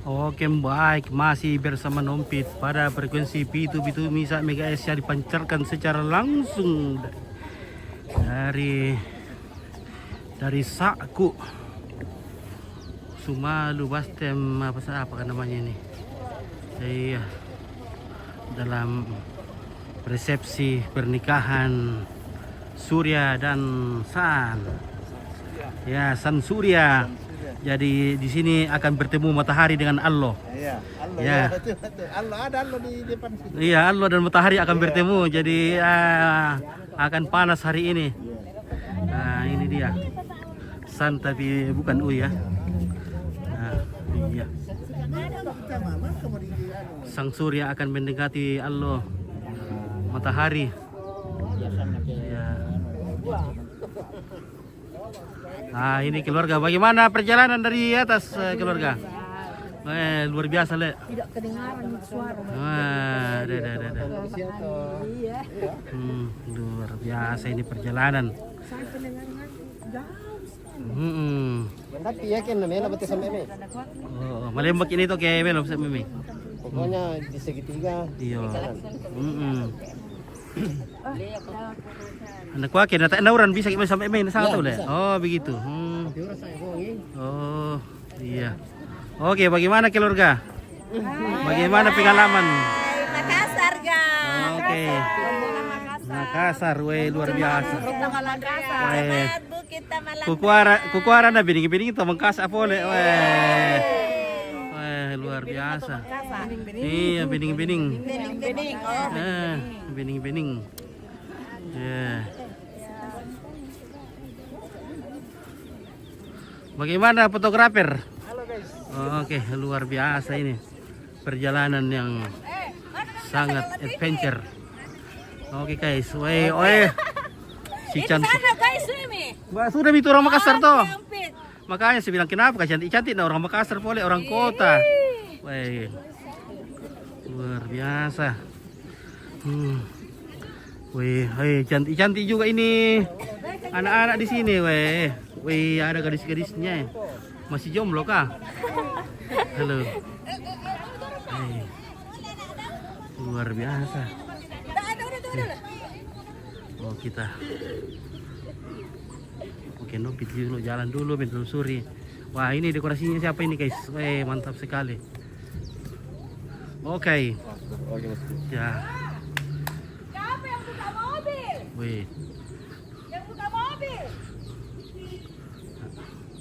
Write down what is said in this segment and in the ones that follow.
Oke baik, masih bersama Nompit pada frekuensi Pitu Misa Mega S yang dipancarkan secara langsung dari Saku Sumalu Bastem apa namanya ini. Iya, dalam resepsi pernikahan Surya dan San. Ya, San Surya. Jadi di sini akan bertemu matahari dengan Allah. Iya, Allah. Ya. Betul. Allah ada Allah di depan situ. Iya, Allah dan matahari akan bertemu. Jadi akan panas hari ini. Nah, ini dia. San tapi bukan U ya. Nah, iya. Sang Surya akan mendekati Allah matahari. Ya. Nah, ini keluarga. Bagaimana perjalanan dari atas keluarga? Luar biasa, Le. Tidak kedengaran suara. Ada. Iya. Luar biasa ini perjalanan. Saya pendengaran jauh. Tapi yakin namanya berarti sampai ini. Oh, malembak ini tuh kayak belum sampai Mimi. Pokoknya di segitiga. Iya. Anak wake na nauran bisa kita sampai main sangat tuh, Le. Oh, begitu. Oh, iya. Oke, bagaimana keluarga? Bagaimana pengalaman? Makassar, guys. Oke. Makassar, luar biasa. Kita Makassar. Selamat Bu kita Kukuara na bining to Makassar pole. Luar biasa. Iya, bining. Bening. Oh. Bining. Ya. Bagaimana fotografer? Halo guys. Oke, luar biasa ini. Perjalanan yang sangat adventure. Oke guys, si cantik. Sana guys, Mimi. Sudah itu orang Makassar toh. Mampir. Makanya saya bilang kenapa cantik nah orang Makassar boleh orang kota. Luar biasa. Cantik juga ini anak-anak di sini, ada gadis-gadisnya. Masih jomblo kah? Halo. Luar biasa. Oh, kita. Oke, Nompit dulu jalan dulu menelusuri. Wah, ini dekorasinya siapa ini, guys? Mantap sekali. Oke. Ya. Siapa yang buka mobil? Yang buka mobil.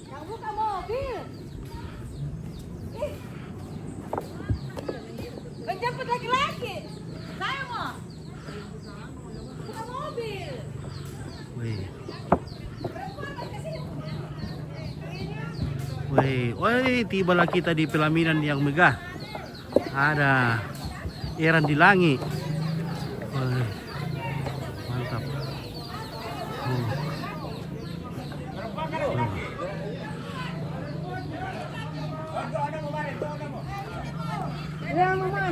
Yang buka mobil. Menjemput laki-laki. Saya mau. Buka mobil. Tibalah kita di pelaminan yang megah. Ada Eran di langit. Mantap. Ya, Mama.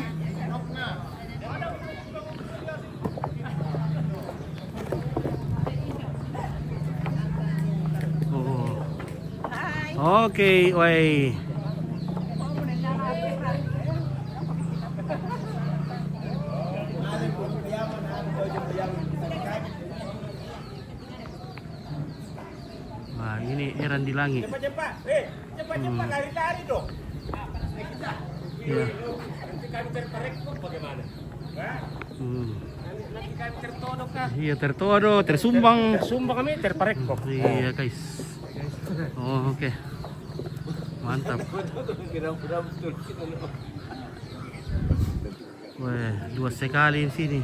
Oke, Wah, ini Eran di langit. Cepat, lari dong. Iya. Nanti kami terparekor bagaimana? Nanti kami tertodok kah? Iya, tertodo, tersumbang. Sumpah kami terparekor. Iya, guys. Oh, oke. Mantap. Wah, luas sekali di sini.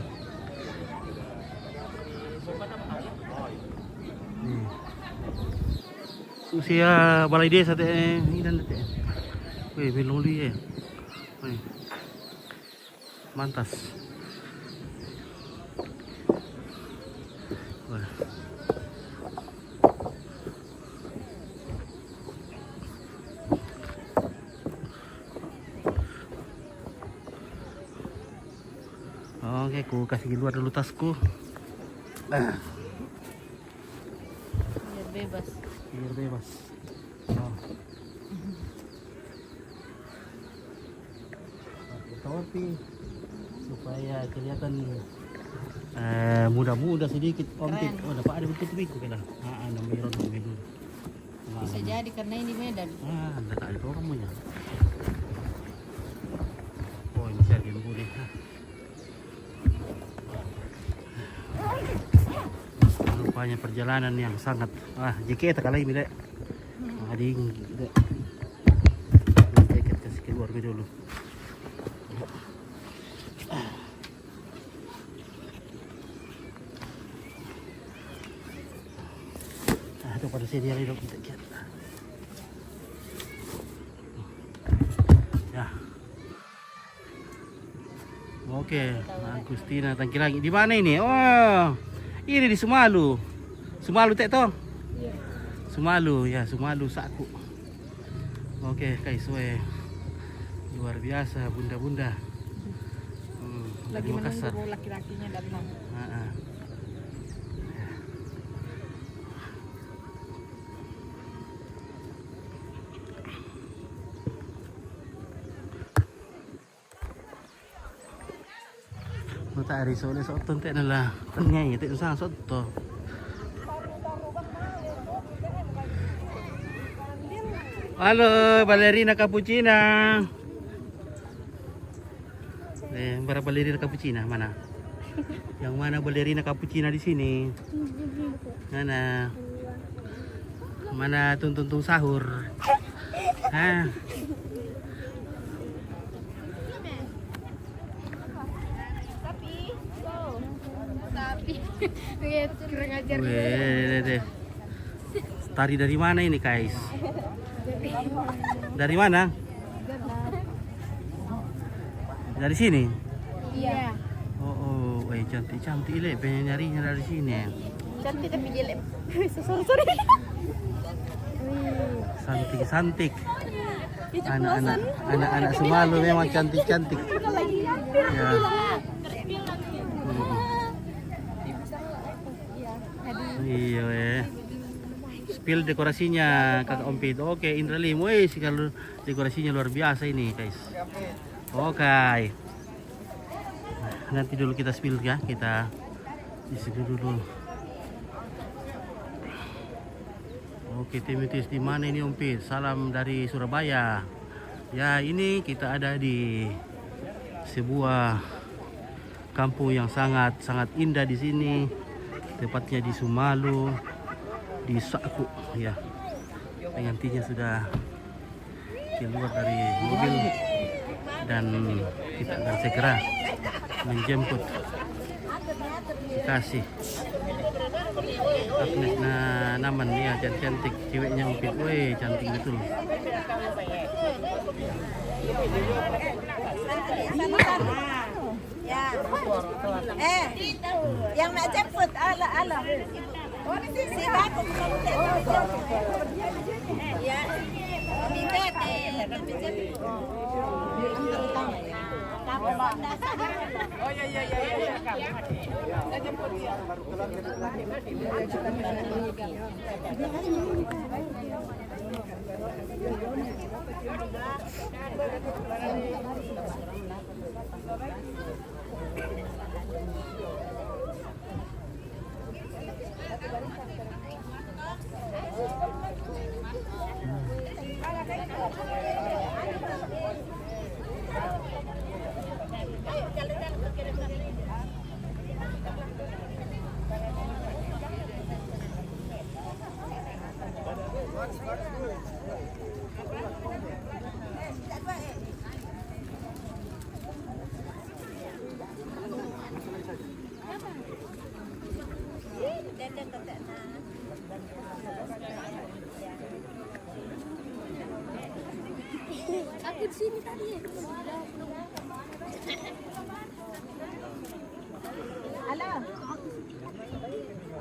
Usia balai desa teh ini dan teh. Wih, belum lihat. Wih. Mantas. Wah. Oke, aku kasih keluar dulu tasku. Biar bebas. Biar bebas. Oh. topi supaya kelihatan muda-muda sedikit ompit. Oh, dapat ada betul tuh kena. Namanya dulu. Bisa jadi karena ini Medan. Ada kali kau kamu ya. Oh, ini saya diam boleh. Rupanya perjalanan yang sangat jaket kali ini dek. Dingin dek. Jaket kasih keluar dulu. Itu pada sini hari dok kita lihat. Ya. Oke, Agustina Tangkilangi. Di mana ini? Oh, ini di Sumalu. Sumalu tek toh? Iya. Sumalu ya, Sumalu Saku. Oke, guys, luar biasa bunda-bunda. Lagi Dari menunggu Makassar. mau laki-lakinya datang. Mata hari soalnya soton tak nalah penyai tak usah soto. Halo, balerina cappuccina. Para balerina cappuccina mana? Yang mana balerina cappuccina di sini? Mana? Mana tuntung sahur? Hah? Kurang ajar. Weh, tari dari mana ini guys? Dari mana? Dari sini? Iya. Oh, cantik-cantik le, pengen nyarinya dari sini. Cantik tapi jelek. Sorry. Santik-santik. Anak-anak Sumalu memang cantik-cantik. Ya. Iya, spill dekorasinya Kakak Ompit. Oke, Indra Lim. Wih, kalau dekorasinya luar biasa ini, guys. Oke. Nanti dulu kita spill ya, kita isi dulu. Oke, Timotius di mana ini Ompit? Salam dari Surabaya. Ya, ini kita ada di sebuah kampung yang sangat indah di sini. Tepatnya di Sumalu, di Saku ya. Pengantinnya sudah keluar dari mobil dan kita akan segera menjemput kasih Agnes Naman ya, cantik ceweknya Ompit. Woi, cantik betul. Ya. Yang nak jemput, ala. Si aku ya. Minta Oh iya. Saya jemput dia. Aku di sini tadi. Halo.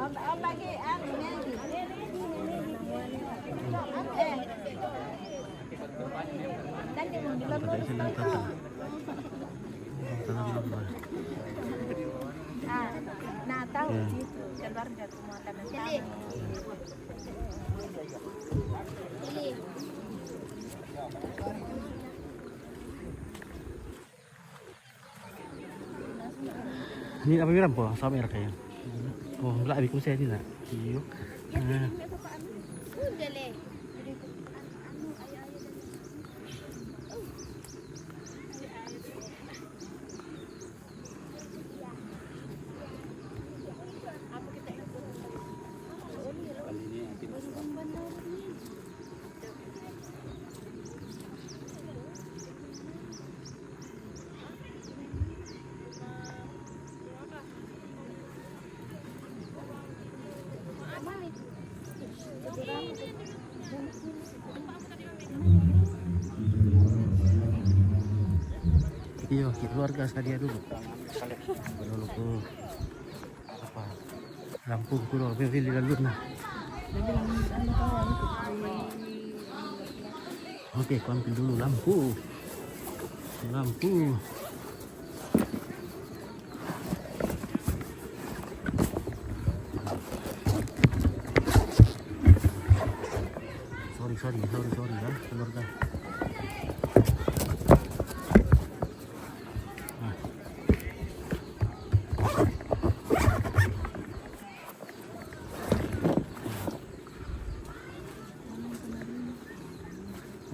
Om lagi Mary. Tadi mau bilang nah tahu sih keluarga semua tanah. Ini apa bilang po? Sama merah kayaknya. Oh, enggak habis saya ini nak. Iyo. Nah, Udah le. iyo, keluarga sadia dulu. Dulu ke apa? Lampung kulo, beli lalu nah. Oke, aku ambil dulu lampu. Lampu. Sorry ya, keluarga. Nah.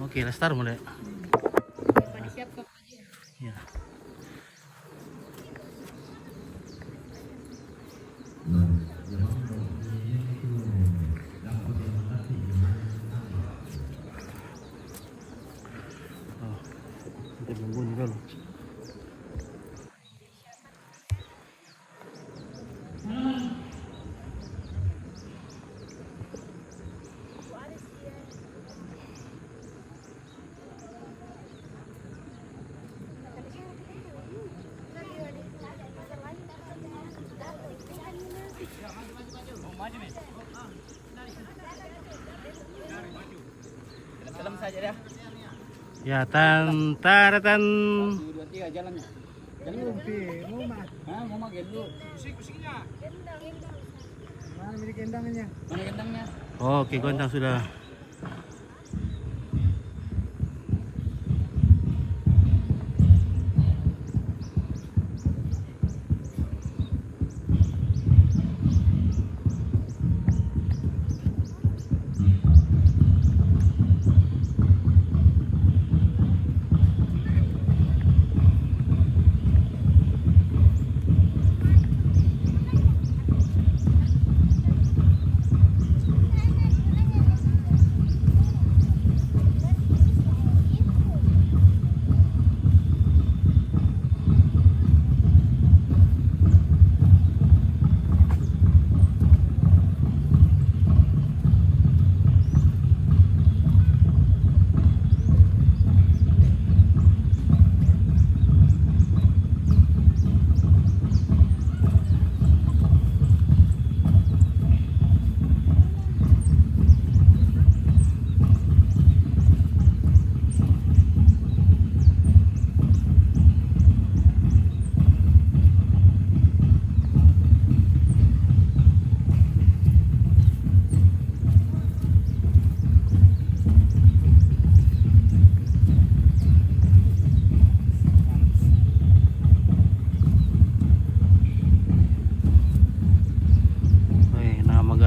Oke, start mulai. Ya. Oh, kita bunyi dulu. Dalam saja dah. Ya, tan. 2 3 jalannya. Jalan lumpi, mau mah. Hah, mau mah gelu. Kusik-kusiknya. Mana milik kendangnya? Mana kendangnya? Oke, gondang sudah.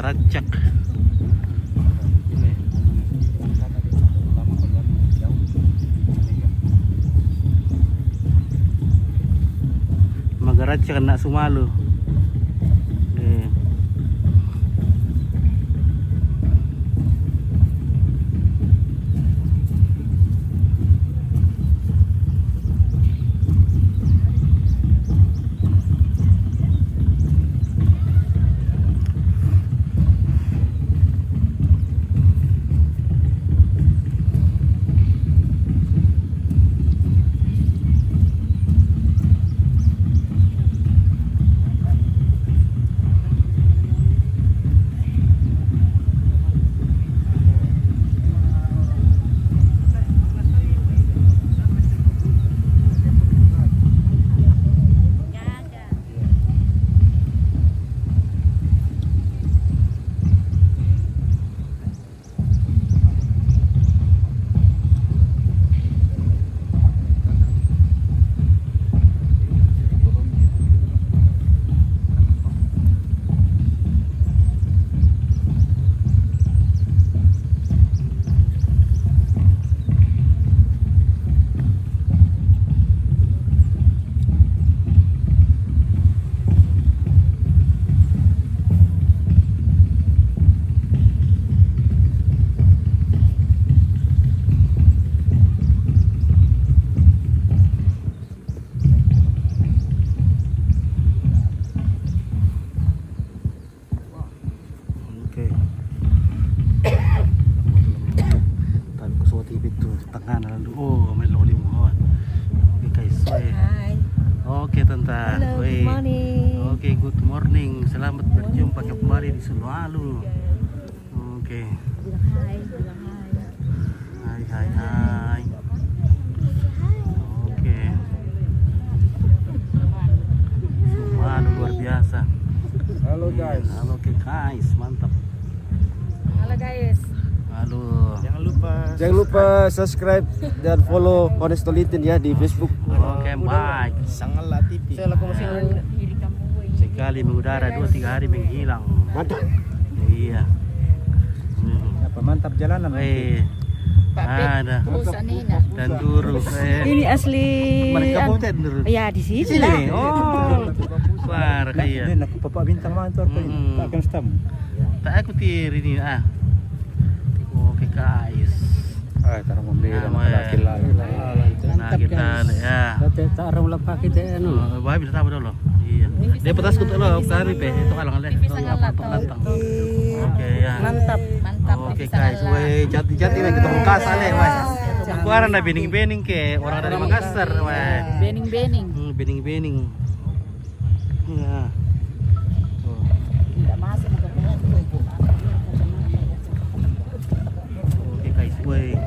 Racak. Ini. Magaracak nak Sumalu. Tante. Woi. Oke, good morning. Selamat berjumpa kembali di Selalu. Oke. Hai. Oke. Selalu luar biasa. Halo guys. Halo guys, mantap. Halo guys. Halo. Jangan lupa subscribe dan follow Honestolitin ya di Facebook. Oke, baik. Sangatlah TV. Sekali mengudara 2-3 hari menghilang. Mantap. Iya. Apa mantap jalanan? Ada. Dan Duru. Ini asli. Mereka kabupaten Duru. Ya di sini. Di sini. Oh. Parah kayak. Ini aku Bapak Bintang Mantor ko ini. Tak akan stam. Tak aku tiri ini Oke guys. Tarang membela laki lagi. Nah kita ya. Tak arang lepas kita anu. Wah bisa tahu dulu. Iya. Dia petas kutu lo kami pe itu alang le. Lantang. Oke ya. Mantap. Oke guys, weh jati-jati weh kita muka sale weh. Aku arang dah bening-bening ke orang dari Makassar weh. Bening-bening. Bening-bening. Ya. Tidak masuk ke Oke guys, weh.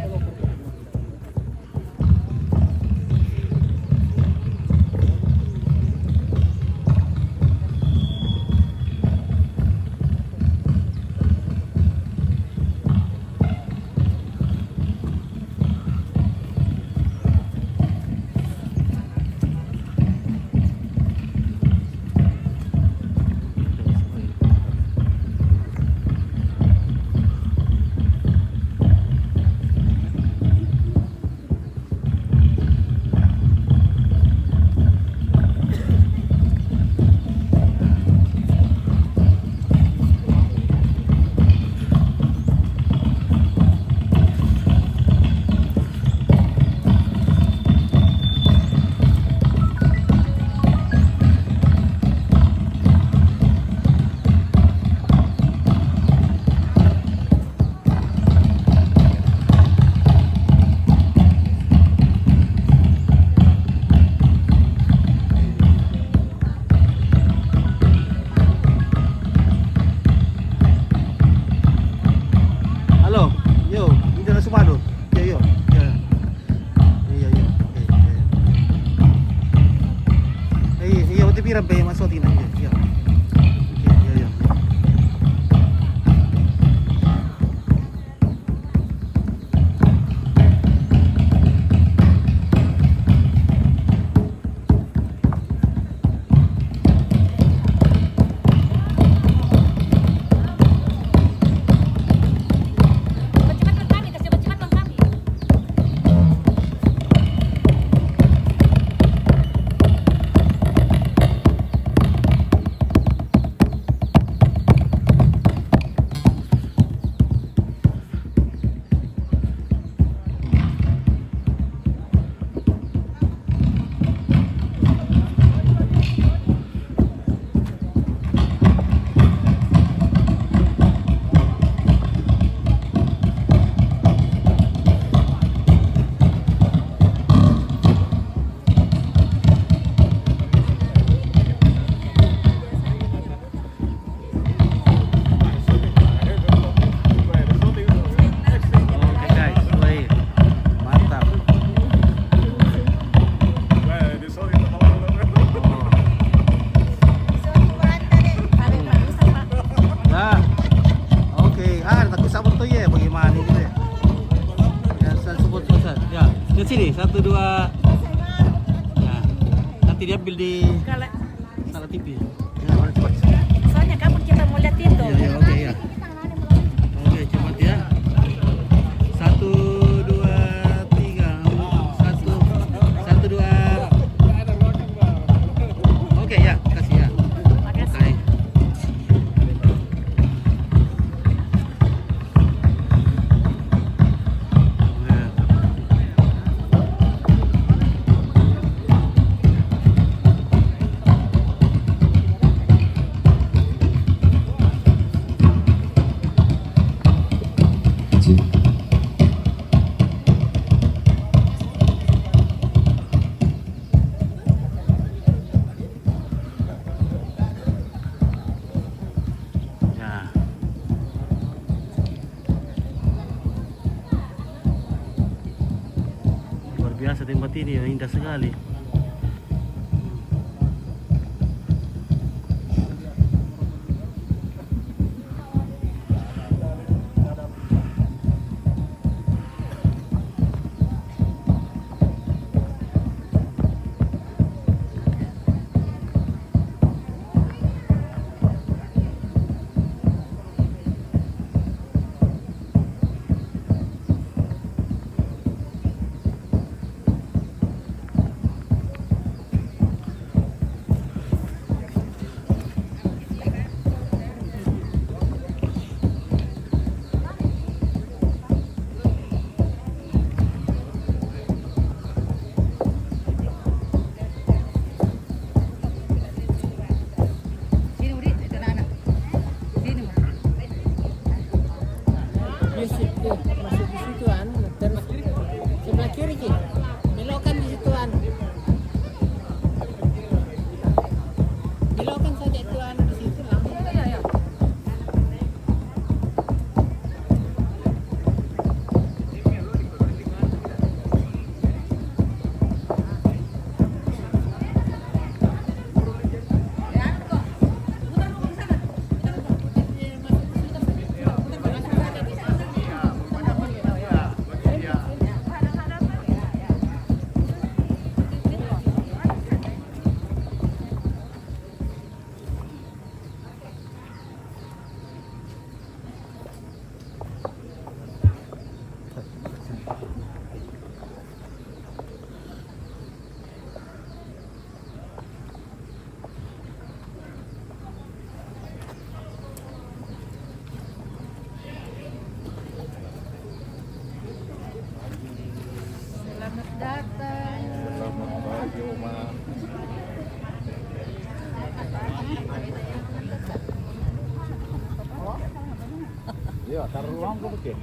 Sini 1 2. Nah, nanti diambil di salah TV. Ya, cepat. Soalnya kamu kita mau lihat itu. Iya, oke ya. Oke, cepat ya. 1 2 3. 1 2. Oke ya, kasih ya. Oke. tempat ini ya, indah sekali. Masuk di situ terus sebelah kiri Ki. Belokan di situ belokan saja itu di situ langsung ya. Selamat datang. Selamat pagi, Oma. Iya, taruh ruang kok begitu.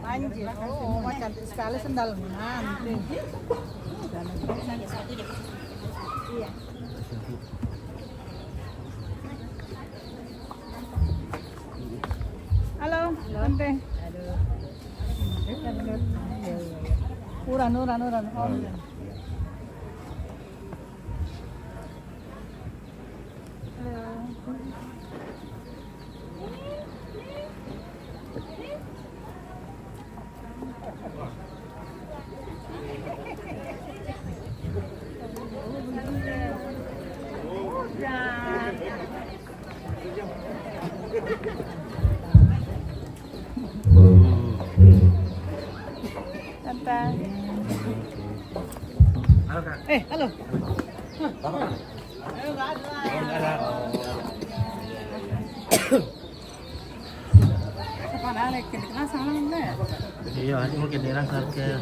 Anjir, oh, cantik sekali sendal nanti. Iya. Halo, Tante. Aduh. Uran. Oh. Tante. Halo Kak. Halo. Iya, ini mungkin dirasa ke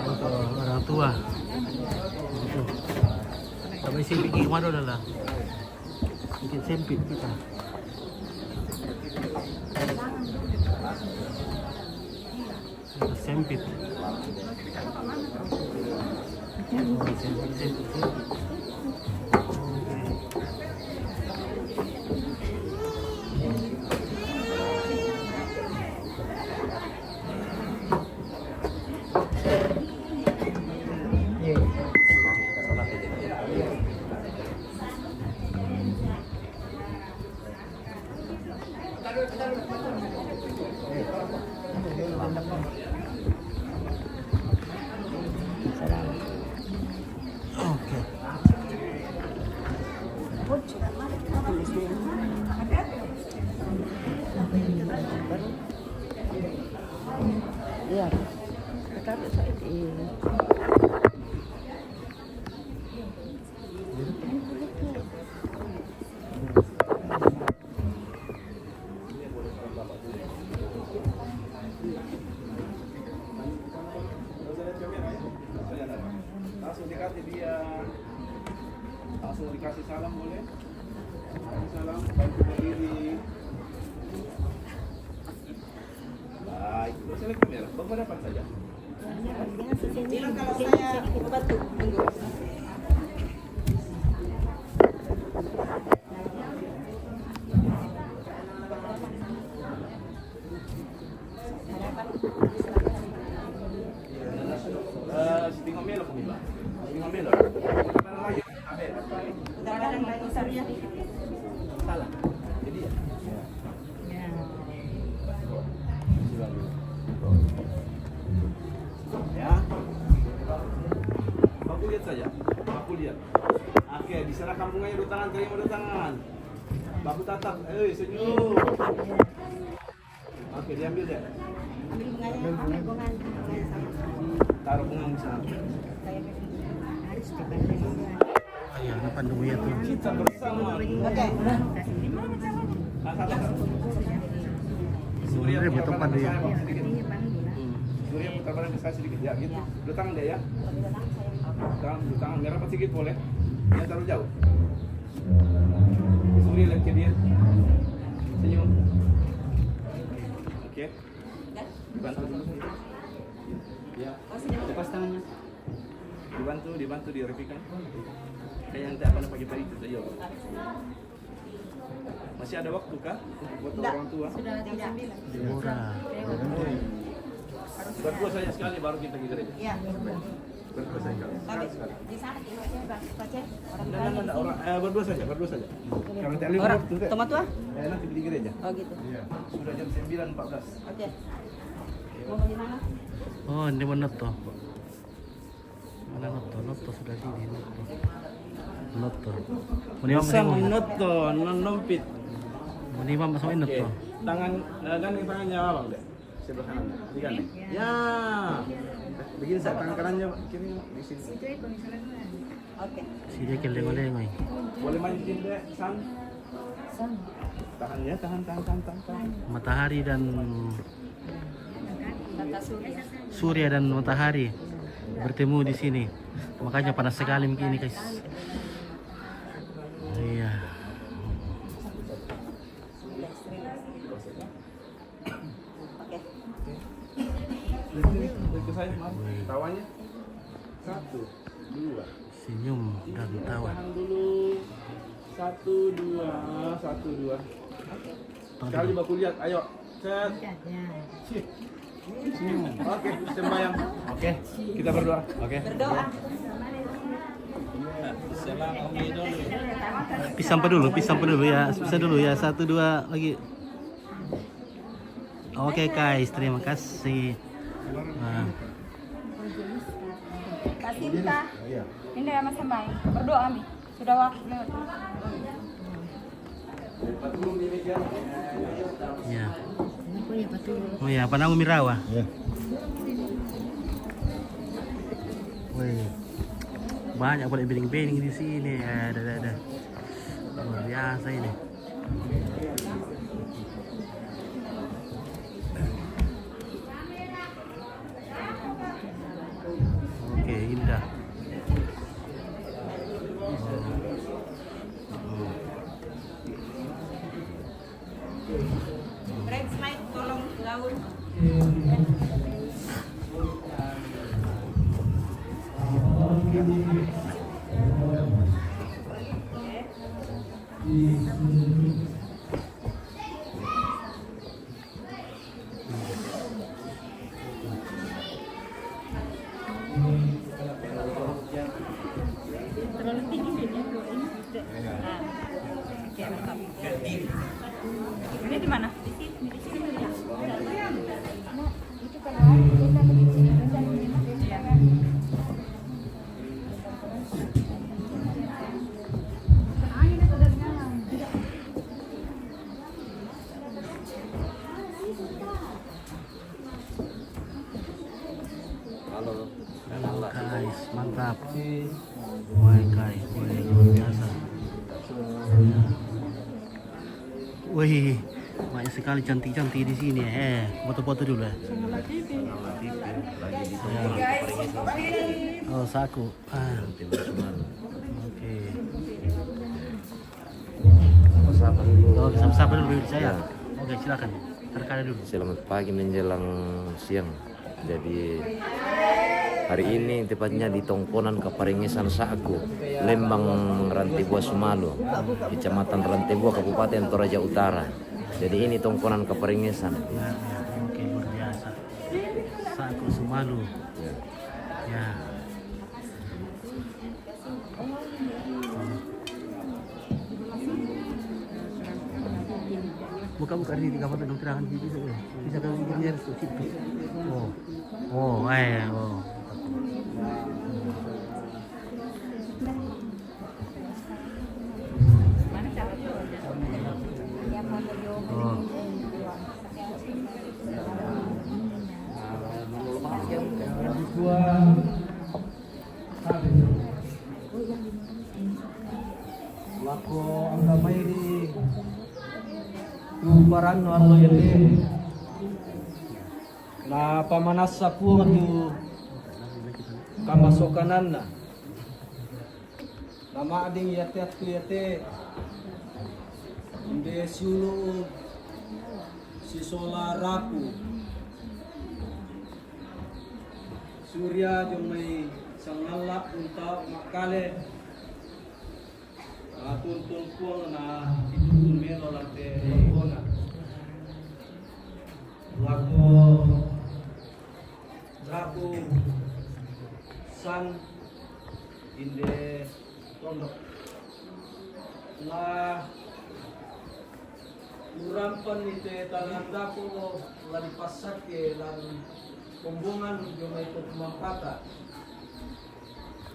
untuk orang tua. Tapi sempit gimana dah lah. Mungkin sempit kita. Sempit. Sempit. Iya. Tapi saya ini. Langsung dikasih dia, langsung dikasih salam boleh? Salam, bantu berdiri. select kamera. Beberapa saja. Bilang kalau saya bantu. Tunggu. Setengah melo kami lah. Setengah melo. Salah. Jadi ya. Aku lihat saja. Aku lihat. Oke, diserahkan bunganya 2 tangan, terima 2 tangan. Baku tatap, senyum. Oke, diambil deh. Ambil bunganya. Taruh bunga di sana. Ayan, napanduwi ito. Kita bersama. Oke. Surya Betul, putar badan pandu ke ya. saya, Bang, sedikit. Surya putar badan ke saya sedikit. Ya, gitu. 2 tangan deh ya. 2 tangan merah sedikit boleh. Jangan terlalu jauh. Surya lihat ke dia. Senyum. Oke. Dibantu dulu. Ya. Lepas tangannya. Dibantu dirapikan. Kayak yang apa pagi-pagi itu saja. Masih ada waktu kah untuk buat orang tua? Sudah tidak. Murah. Berdua saja sekali baru kita ke gereja. Iya. Berdua saja. Sekali. Di sana baca orang Enggak, orang berdua saja. Kalau tak Orang waktu kan? tomat tua? Nanti di gereja. Oh gitu. Sudah jam 9.14. Oke. Mau di mana? Oh, hindi mo not to. Mana not to? Not to sudah sini. Not to. Not to. Munimam Bisa masih menoto, nompit. Munimam masih not to. Tangan, gandeng tangannya abang deh. Sebelah kanan. Digandeng. Ya. Begini saya tangan kanannya kiri di sini. Oke. Si dia keleng-lengoy. Boleh majuin deh, San. Tahan ya, tahan. Matahari dan surya dan matahari bertemu di sini. Makanya panas sekali begini, guys. Iya. Oke. Ke saya, maaf. Tawanya. 1, 2. Senyum dan tawa. Tahan dulu. 1, 2. Sekali baku lihat, ayo. Set. Senyum. Oke, sembahyang. Oke, kita berdoa. Oke. Berdoa. Pisang pa dulu ya. Bisa dulu ya. 1, 2 lagi. Oke guys, terima kasih. Nah, Kak Sinta. Ini ya Mas Sambai. Berdoa Mi. Sudah waktu lewat. ya. Oh ya, panang umirawa. Wih, banyak boleh bening-bening di sini. Ada. Luar biasa ini. Oke, indah. Red slide tolong gaun. Terlalu tinggi ini. Oke, mantap. Ini di mana? Di sini. Di sini. Nah, itu kan kita di sini. Halo guys, mantap. Wah guys, luar biasa. Wih, banyak sekali cantik-cantik di sini. Foto-foto dulu ya. Oh, saku. Oke. Oh, sama-sama dulu saya. Oke, silakan. Perkara dulu. Selamat pagi menjelang siang. Jadi hari ini tepatnya di Tongkonan Kaparingesan Saku, Lembang Rantebua Sumalu, Kecamatan Rantebua, Kabupaten Toraja Utara. Jadi ini Tongkonan Kaparingesan. Nah, oke, luar biasa. Saku Sumalu. Ya. Buka-buka di kabupaten dong terangan bisa ya. Bisa kalau pikirnya harus situ. Oh. Oh, oh. Oh. Wako ang gamay di tubaran no ano yun na pamanas sa puwa tu kamasokanan na nama ading yate tu yate hindi siulo si sola rapu surya yung may sangalak unta makale tuntun puang na itutun melo lante lakona lako rapu san inde tondok la urampan ite tananda ko lari pasake lan kumbungan yung may tumampata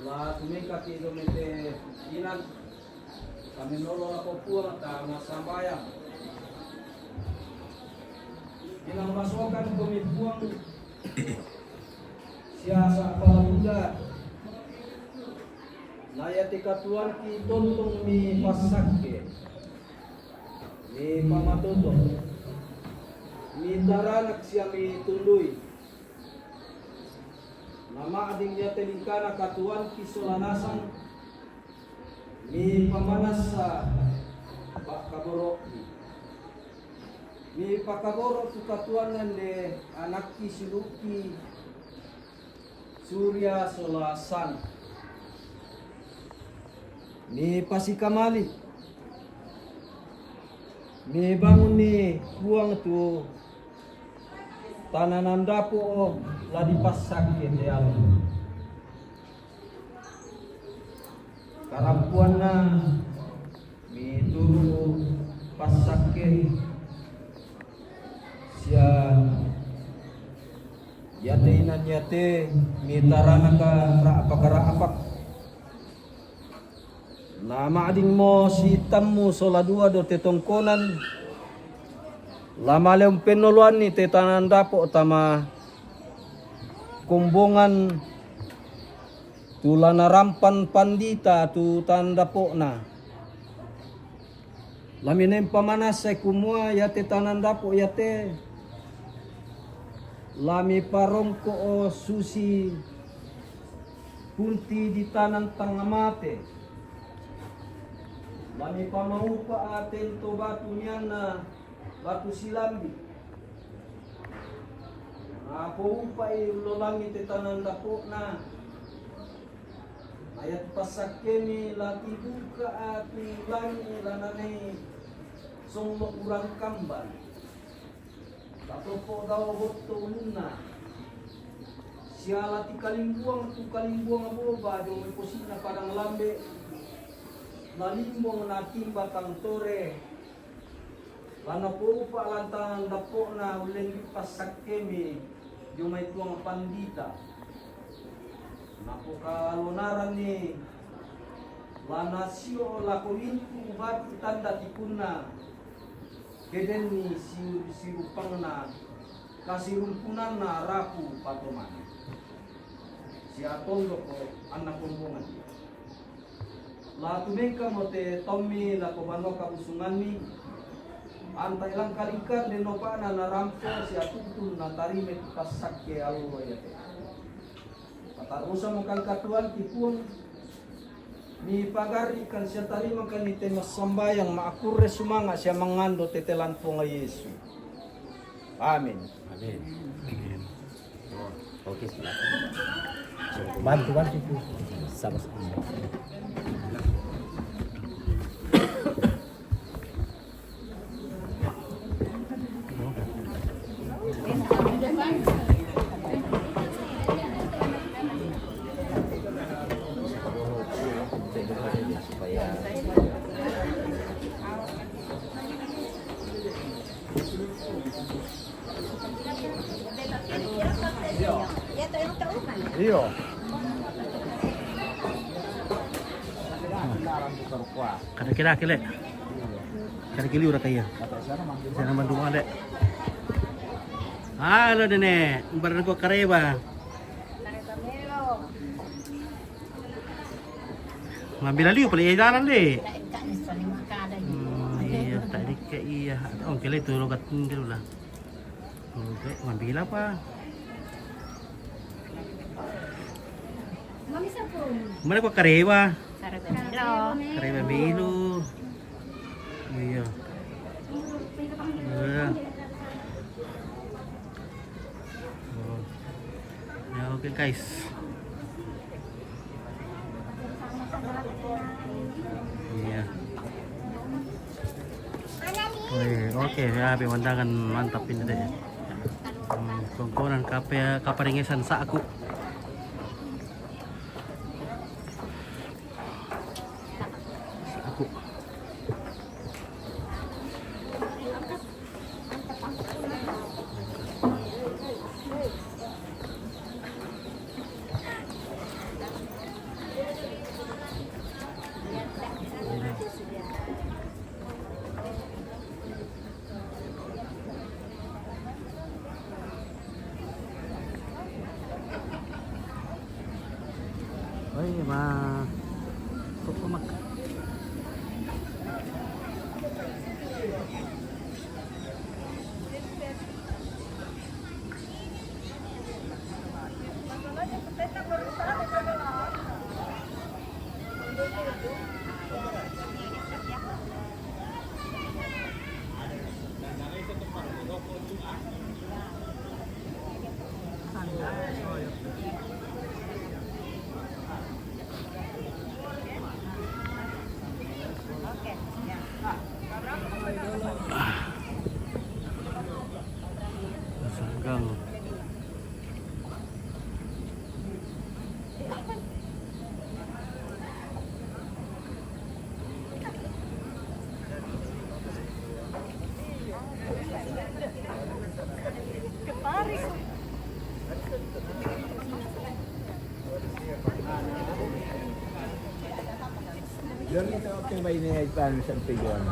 la tumika ki yung ite inan kami nolong ako puang ta masambayang ilang masukan kami puang siya sa palamuda layati katuan ki tontong mi pasakke mi pamatoto mi taranak siya mi tunduy nama ading niya telingkana katuan ki solanasan mi pamanas sa pakaboro mi pakaboro tu katuanan de anak ki siluki surya solasan mi pasikamali mi bangun mi buang tu tananan dapo la dipasak de alam karampuan na mi turu pasake siya yate inan yate mi tarana ka raapak nama ading mo si tammu soladua do tetongkonan lama leong penoluan ni tetanan dapo tama kumbungan tulana rampan pandita tu tanda po na laminen pamanas sa kumua yate tananda po yate lami parongko o susi punti di tanan tangamate lami pamaupa aten to batu niyan na batu silambi apo upay lolangi te tananda po na ayat pasakemi lati buka atu langi lanane songlo urang kamban tato po daw botto unna siya lati kalimbuang aboba do may posina padang lambe nalimbong na timba tang tore lana po upa lantang dapo na ulen pasakemi do may tuang pandita napukalunaran ni lanasio lakulintu batu tanda tikuna keden ni sirupang na kasirumpunan na rapu patoman si atondo ko anak kumbungan la tumeka mote tommi la komano kabusungan ni antay lang kalingkar de no pa na narampo si atutun na tarime pasakke alo yate tarusa mo kang katuan tipun mi pagari kan siya tarima kan ite masambayang maakurre sumanga siya mangando tetelan po nga Yesu Amin. Amin. Oke, silakan. Bantu itu. Sama-sama. Supaya Iyo. Kada kira kile. Kada kili udah kaya. Sana bantu mga dek. Halo dene, baru ko kareba. Ngambil lagi pala jalan deh. Iya, tadi ke iya. Oh, kile itu logat dulu lah. Oke, ngambil apa? Mana ko kareba? Kareba Milo. Iya. Oh. Ya, oke guys. Iya. Oke, ya pemandangan mantap ini deh. Kongkonan kaparingesan sa aku. Sa aku. Oi, tutumak. Sanggang. Diyan ito ang may inihaypan sa tujuan.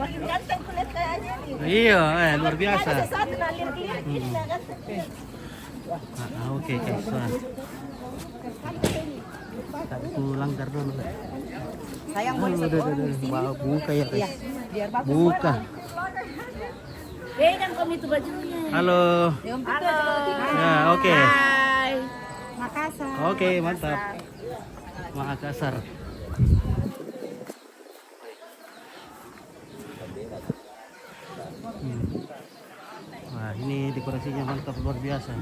Makin ganteng kulit kayaknya nih. Iya, luar biasa. Satu nalir-lirik gini lah kan. Oke, guys. Satu langgar dulu. Sayang boleh satu orang di sini. Buka ya, guys. Biar bagus. Buka. Pegang kamu itu bajunya. Halo. Halo. Ya, oke. Hai. Makassar. Oke, mantap. Makassar. Wah, ini dekorasinya mantap luar biasa.